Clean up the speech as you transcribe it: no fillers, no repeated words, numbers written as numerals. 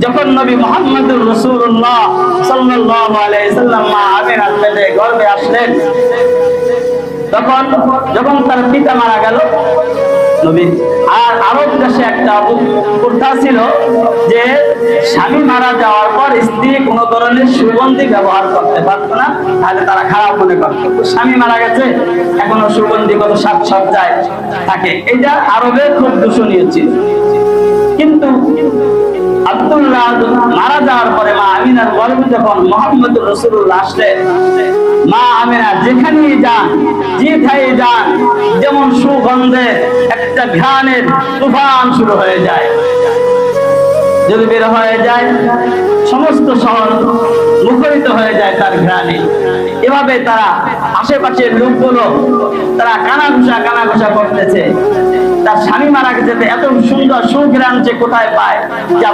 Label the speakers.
Speaker 1: যখন নবী মুহাম্মদুর রাসূলুল্লাহ সাল্লাল্লাহু আলাইহি সাল্লাম মা আমিনার পেটে গর্ভে আসলেন, তখন যখন তার পিতা মারা গেল, নবী আর আরব দেশে একটা প্রথা ছিল যে স্বামী মারা যাওয়ার পর স্ত্রী কোন ধরনের সুগন্ধি ব্যবহার করতে পারত না, তাহলে তারা খারাপ মনে করত। স্বামী মারা গেছে, এখনো সুগন্ধি কত সাজসজ্জায় থাকে, এটা আরবের খুব দূষণীয় ছিল। কিন্তু আব্দুল্লাহ মারা যাওয়ার পরে মা আমিনার গর্ভে যখন মুহাম্মদুর রাসূলুল্লাহ আসলেন, মা আমিনা যেখানেই যান, যেথায় যান, যেমন সুগন্ধে একটা ঘ্রাণের তুফান শুরু হয়ে যায়, যদি বের হয়ে যায় সমস্ত শহর মুখরিত হয়ে যায় তার ঘ্রাণে। এভাবে তারা আশেপাশের লোকগুলো তারা কানাঘুষা করতেছে, তার স্বামী মারা গেছে, এত সুন্দর সুঘ্রাণ যে কোথায় পায়, যা